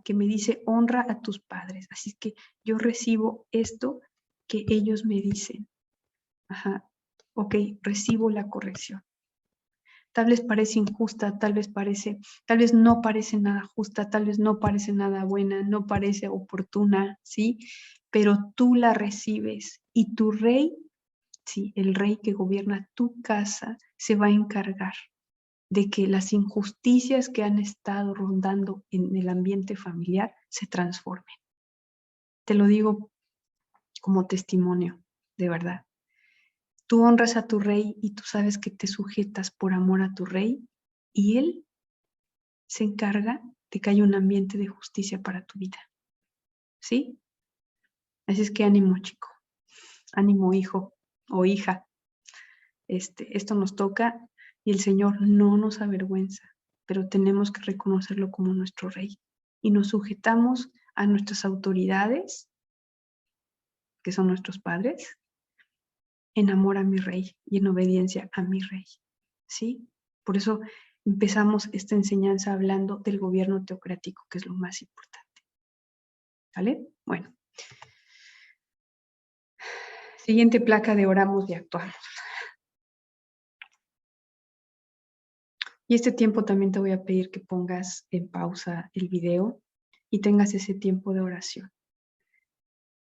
que me dice, honra a tus padres. Así que yo recibo esto que ellos me dicen. Ok, recibo la corrección. Tal vez parece injusta, tal vez no parece nada justa, tal vez no parece nada buena, no parece oportuna, ¿sí? Pero tú la recibes y tu rey, sí, el rey que gobierna tu casa, se va a encargar de que las injusticias que han estado rondando en el ambiente familiar se transformen. Te lo digo como testimonio, de verdad. Tú honras a tu rey y tú sabes que te sujetas por amor a tu rey y él se encarga de que haya un ambiente de justicia para tu vida. ¿Sí? Así es que ánimo, chico. Ánimo, hijo o hija. Esto nos toca y el Señor no nos avergüenza, pero tenemos que reconocerlo como nuestro rey. Y nos sujetamos a nuestras autoridades, que son nuestros padres, en amor a mi rey y en obediencia a mi rey. ¿Sí? Por eso empezamos esta enseñanza hablando del gobierno teocrático, que es lo más importante. ¿Vale? Bueno. Siguiente placa de oramos y actuamos. Y este tiempo también te voy a pedir que pongas en pausa el video y tengas ese tiempo de oración.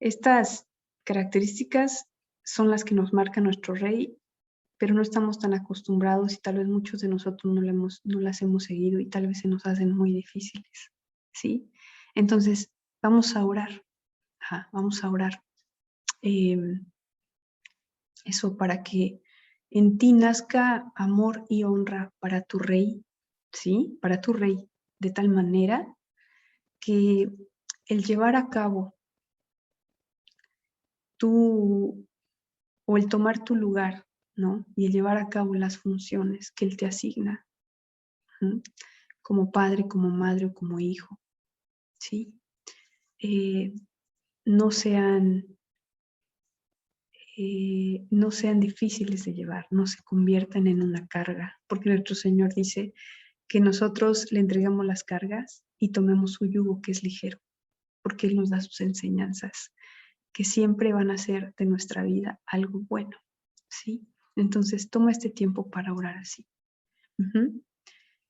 Estas características son las que nos marca nuestro rey, pero no estamos tan acostumbrados y tal vez muchos de nosotros no las hemos seguido y tal vez se nos hacen muy difíciles, ¿sí? Entonces, vamos a orar. Vamos a orar. Eso para que en ti nazca amor y honra para tu rey, ¿sí? Para tu rey, de tal manera que el llevar a cabo o el tomar tu lugar, ¿no? Y el llevar a cabo las funciones que él te asigna, ¿sí? Como padre, como madre o como hijo, ¿sí? No sean difíciles de llevar, no se conviertan en una carga, porque nuestro Señor dice que nosotros le entregamos las cargas y tomemos su yugo que es ligero, porque Él nos da sus enseñanzas, que siempre van a ser de nuestra vida algo bueno, ¿sí? Entonces toma este tiempo para orar así.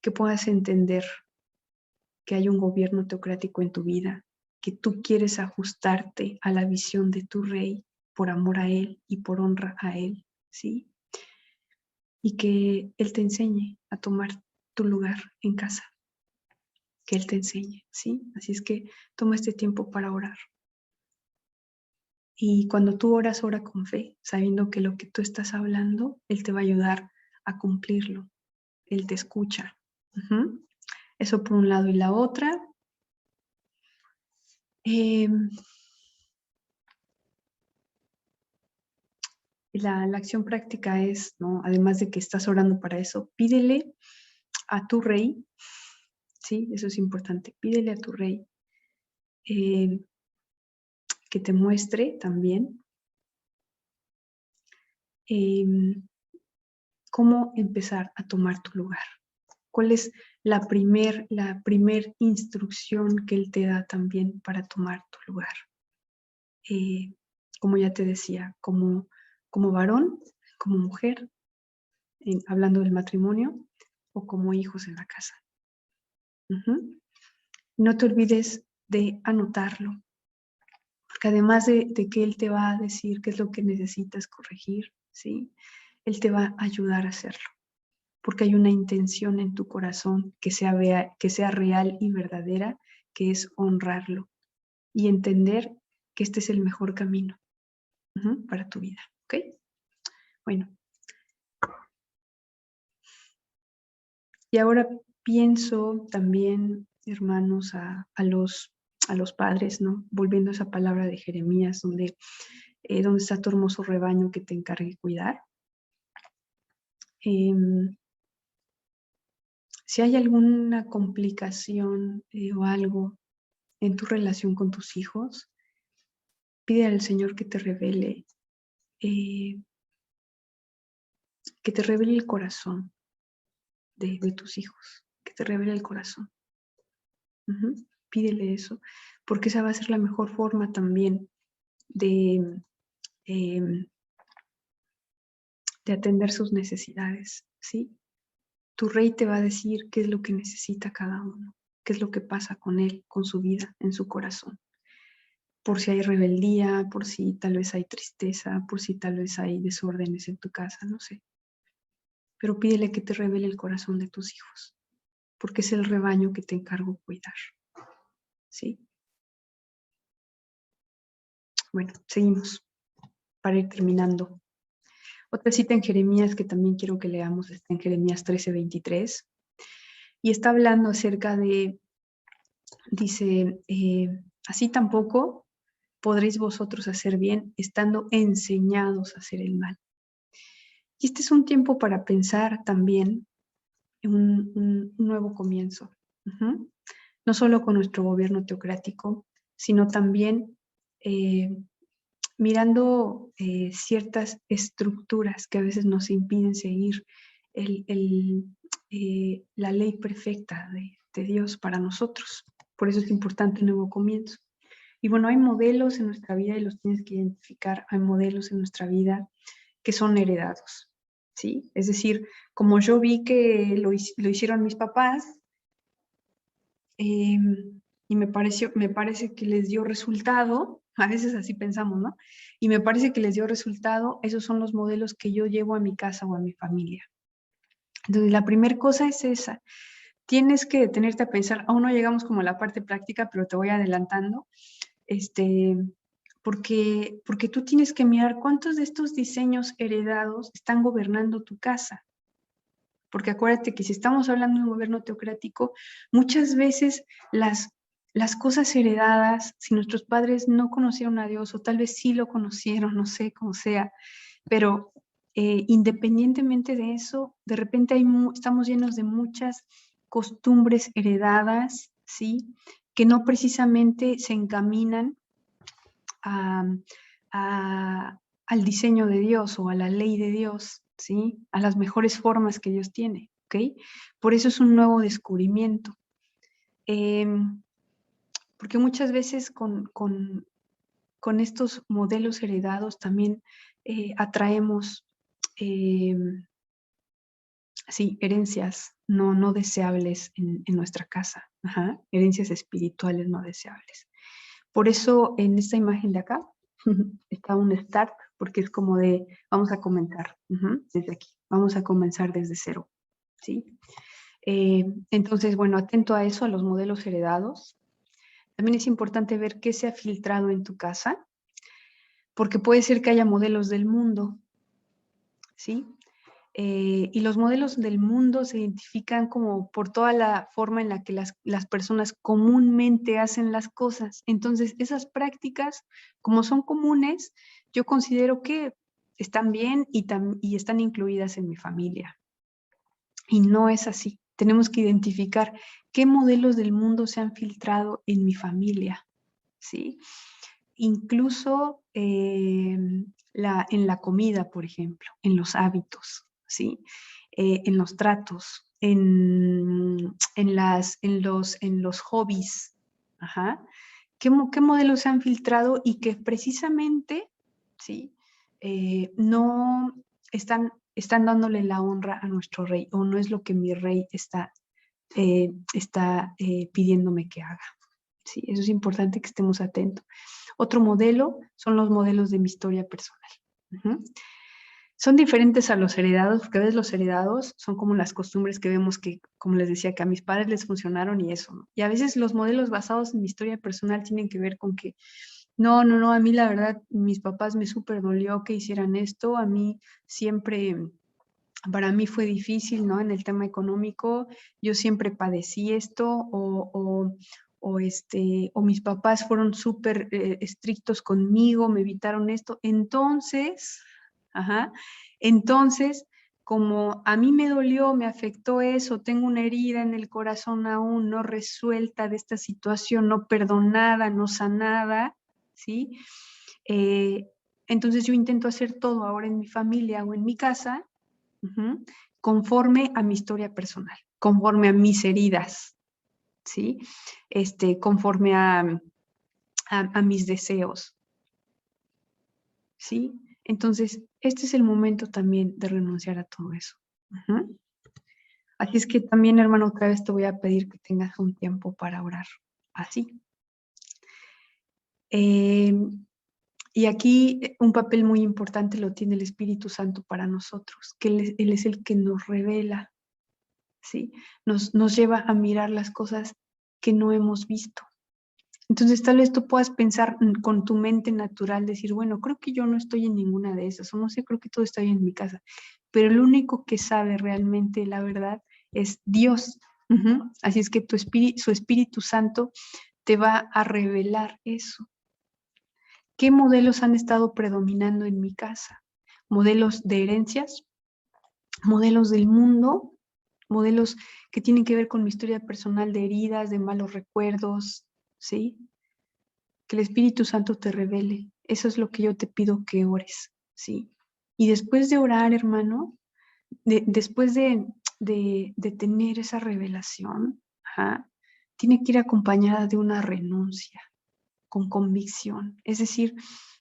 Que puedas entender que hay un gobierno teocrático en tu vida, que tú quieres ajustarte a la visión de tu rey por amor a Él y por honra a Él, ¿sí? Y que Él te enseñe a tomar tu lugar en casa, que Él te enseñe, ¿sí? Así es que toma este tiempo para orar. Y cuando tú oras, ora con fe, sabiendo que lo que tú estás hablando, Él te va a ayudar a cumplirlo. Él te escucha. Eso por un lado. Y la otra, la acción práctica es, ¿no? Además de que estás orando para eso, pídele a tu rey, ¿sí? Eso es importante. Pídele a tu rey que te muestre también cómo empezar a tomar tu lugar. ¿Cuál es la primer instrucción que Él te da también para tomar tu lugar? Como ya te decía, como varón, como mujer, hablando del matrimonio, o como hijos en la casa. No te olvides de anotarlo, porque además de que Él te va a decir qué es lo que necesitas corregir, ¿sí? Él te va a ayudar a hacerlo, porque hay una intención en tu corazón que sea real y verdadera, que es honrarlo y entender que este es el mejor camino para tu vida, ¿ok? Bueno. Y ahora pienso también, hermanos, a los padres, ¿no? Volviendo a esa palabra de Jeremías, donde está tu hermoso rebaño que te encargue cuidar. Si hay alguna complicación o algo en tu relación con tus hijos, pide al Señor que te revele el corazón de tus hijos, que te revele el corazón. Pídele eso, porque esa va a ser la mejor forma también de atender sus necesidades, ¿sí? Tu rey te va a decir qué es lo que necesita cada uno, qué es lo que pasa con él, con su vida, en su corazón. Por si hay rebeldía, por si tal vez hay tristeza, por si tal vez hay desórdenes en tu casa, no sé. Pero pídele que te revele el corazón de tus hijos, porque es el rebaño que te encargo cuidar, ¿sí? Bueno, seguimos para ir terminando. Otra cita en Jeremías que también quiero que leamos está en Jeremías 13:23 y está hablando acerca de, dice, así tampoco podréis vosotros hacer bien estando enseñados a hacer el mal. Y este es un tiempo para pensar también en un nuevo comienzo. No solo con nuestro gobierno teocrático, sino también mirando ciertas estructuras que a veces nos impiden seguir la ley perfecta de Dios para nosotros. Por eso es importante el nuevo comienzo. Y bueno, hay modelos en nuestra vida y los tienes que identificar. Hay modelos en nuestra vida que son heredados, ¿sí? Es decir, como yo vi que lo hicieron mis papás, y me parece que les dio resultado, a veces así pensamos, ¿no? Y me parece que les dio resultado, esos son los modelos que yo llevo a mi casa o a mi familia. Entonces, la primera cosa es esa. Tienes que detenerte a pensar, aún no llegamos como a la parte práctica, pero te voy adelantando, porque tú tienes que mirar cuántos de estos diseños heredados están gobernando tu casa. Porque acuérdate que si estamos hablando de un gobierno teocrático, muchas veces las cosas heredadas, si nuestros padres no conocieron a Dios o tal vez sí lo conocieron, no sé cómo sea, pero independientemente de eso, de repente estamos llenos de muchas costumbres heredadas, ¿sí? Que no precisamente se encaminan al diseño de Dios o a la ley de Dios, ¿sí? A las mejores formas que Dios tiene, ¿ok? Por eso es un nuevo descubrimiento. Porque muchas veces con estos modelos heredados también atraemos, sí, herencias no deseables en nuestra casa, herencias espirituales no deseables. Por eso en esta imagen de acá está un start, porque es como de, vamos a comenzar desde aquí, vamos a comenzar desde cero, ¿sí? Entonces, bueno, atento a eso, a los modelos heredados. También es importante ver qué se ha filtrado en tu casa, porque puede ser que haya modelos del mundo, ¿sí? Y los modelos del mundo se identifican como por toda la forma en la que las personas comúnmente hacen las cosas. Entonces, esas prácticas, como son comunes, yo considero que están bien y están incluidas en mi familia. Y no es así. Tenemos que identificar qué modelos del mundo se han filtrado en mi familia, ¿sí? incluso en la comida, por ejemplo, en los hábitos, ¿sí? En los tratos, en los hobbies. Ajá. ¿Qué modelos se han filtrado y que precisamente, ¿sí? No están dándole la honra a nuestro rey, o no es lo que mi rey está pidiéndome que haga? Sí, eso es importante que estemos atentos. Otro modelo son los modelos de mi historia personal. Ujú. Son diferentes a los heredados, porque a veces los heredados son como las costumbres que vemos que, como les decía, que a mis padres les funcionaron y eso, ¿no? Y a veces los modelos basados en mi historia personal tienen que ver con que, no, a mí la verdad, mis papás me súper dolió que hicieran esto, a mí siempre, para mí fue difícil, ¿no? En el tema económico, yo siempre padecí esto, o mis papás fueron súper estrictos conmigo, me evitaron esto. Entonces, ajá, entonces, como a mí me dolió, me afectó eso, tengo una herida en el corazón aún no resuelta de esta situación, no perdonada, no sanada, ¿sí? Eh, entonces yo intento hacer todo ahora en mi familia o en mi casa, ujú, conforme a mi historia personal, conforme a mis heridas, ¿sí? Conforme a mis deseos, ¿sí? Entonces, este es el momento también de renunciar a todo eso. Ujú. Así es que también, hermano, otra vez te voy a pedir que tengas un tiempo para orar. Así. Eh, y aquí un papel muy importante lo tiene el Espíritu Santo para nosotros, que Él es el que nos revela, ¿sí? Nos lleva a mirar las cosas que no hemos visto. Entonces, tal vez tú puedas pensar con tu mente natural, decir, bueno, creo que yo no estoy en ninguna de esas, o no sé, creo que todo está bien en mi casa. Pero el único que sabe realmente la verdad es Dios. Ujú. Así es que su Espíritu Santo te va a revelar eso. ¿Qué modelos han estado predominando en mi casa? ¿Modelos de herencias? ¿Modelos del mundo? ¿Modelos que tienen que ver con mi historia personal de heridas, de malos recuerdos? ¿Sí? Que el Espíritu Santo te revele. Eso es lo que yo te pido que ores, ¿sí? Y después de orar, hermano, después de tener esa revelación, ajá, tiene que ir acompañada de una renuncia, con convicción. Es decir,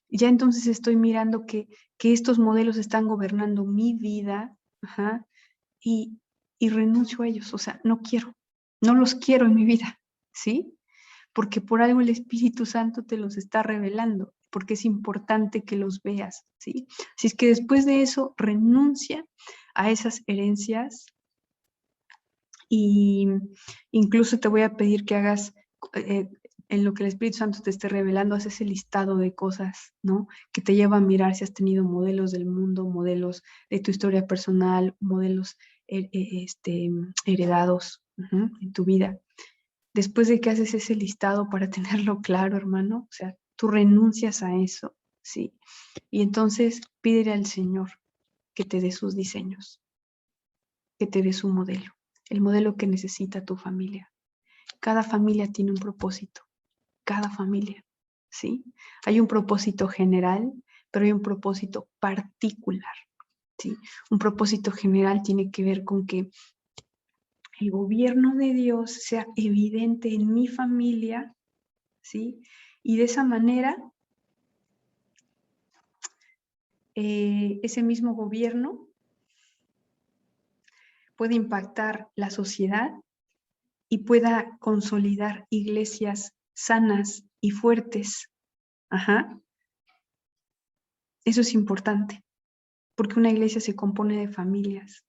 ya entonces estoy mirando que estos modelos están gobernando mi vida, ajá, y, y renuncio a ellos. O sea, no los quiero en mi vida, ¿sí? Porque por algo el Espíritu Santo te los está revelando, porque es importante que los veas, ¿sí? Así es que después de eso, renuncia a esas herencias y incluso te voy a pedir que hagas, en lo que el Espíritu Santo te esté revelando, haces ese listado de cosas, ¿no? Que te lleva a mirar si has tenido modelos del mundo, modelos de tu historia personal, modelos heredados, en tu vida. Después de que haces ese listado para tenerlo claro, hermano, o sea, tú renuncias a eso, ¿sí? Y entonces pídele al Señor que te dé sus diseños, que te dé su modelo, el modelo que necesita tu familia. Cada familia tiene un propósito, cada familia, ¿sí? Hay un propósito general, pero hay un propósito particular, ¿sí? Un propósito general tiene que ver con que el gobierno de Dios sea evidente en mi familia, ¿sí? Y de esa manera, ese mismo gobierno puede impactar la sociedad y pueda consolidar iglesias sanas y fuertes. Ajá. Eso es importante, porque una iglesia se compone de familias.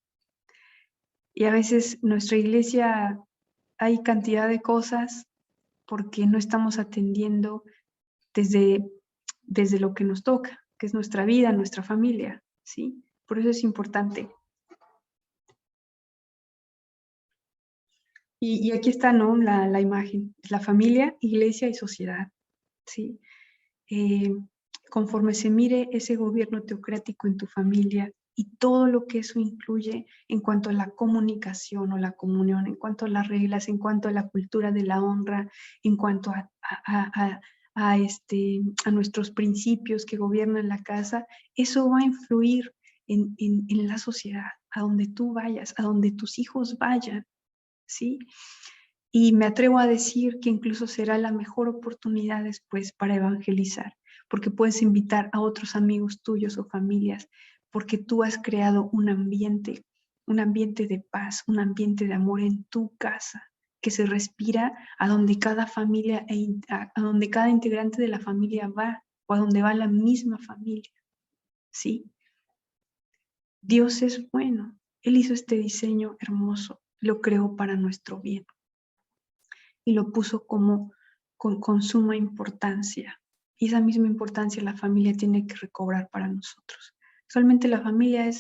Y a veces nuestra iglesia hay cantidad de cosas porque no estamos atendiendo desde, desde lo que nos toca, que es nuestra vida, nuestra familia, ¿sí? Por eso es importante. Y aquí está, ¿no? La imagen, la familia, iglesia y sociedad, ¿sí? Eh, Conforme se mire ese gobierno teocrático en tu familia y todo lo que eso incluye en cuanto a la comunicación o la comunión, en cuanto a las reglas, en cuanto a la cultura de la honra, en cuanto a nuestros principios que gobiernan la casa, eso va a influir en la sociedad, a donde tú vayas, a donde tus hijos vayan, ¿sí? Y me atrevo a decir que incluso será la mejor oportunidad después para evangelizar, porque puedes invitar a otros amigos tuyos o familias, porque tú has creado un ambiente de paz, un ambiente de amor en tu casa, que se respira a donde cada familia, a donde cada integrante de la familia va, o a donde va la misma familia, ¿sí? Dios es bueno. Él hizo este diseño hermoso, lo creó para nuestro bien y lo puso como con suma importancia. Y esa misma importancia la familia tiene que recobrar para nosotros. Actualmente la familia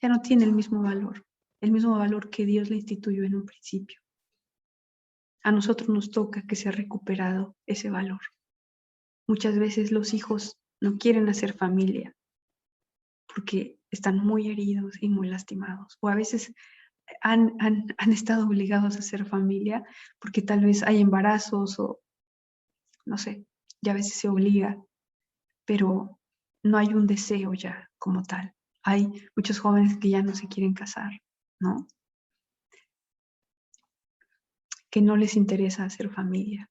ya no tiene el mismo valor que Dios le instituyó en un principio. A nosotros nos toca que se ha recuperado ese valor. Muchas veces los hijos no quieren hacer familia porque están muy heridos y muy lastimados. O a veces han estado obligados a hacer familia porque tal vez hay embarazos o no sé, ya a veces se obliga, pero no hay un deseo ya como tal. Hay muchos jóvenes que ya no se quieren casar, ¿no? Que no les interesa hacer familia.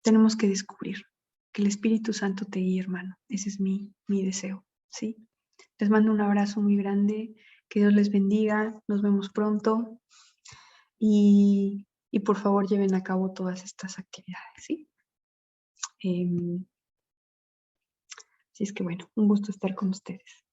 Tenemos que descubrir que el Espíritu Santo te guíe, hermano. Ese es mi deseo, ¿sí? Les mando un abrazo muy grande. Que Dios les bendiga. Nos vemos pronto. Y por favor lleven a cabo todas estas actividades, ¿sí? Así es que bueno, un gusto estar con ustedes.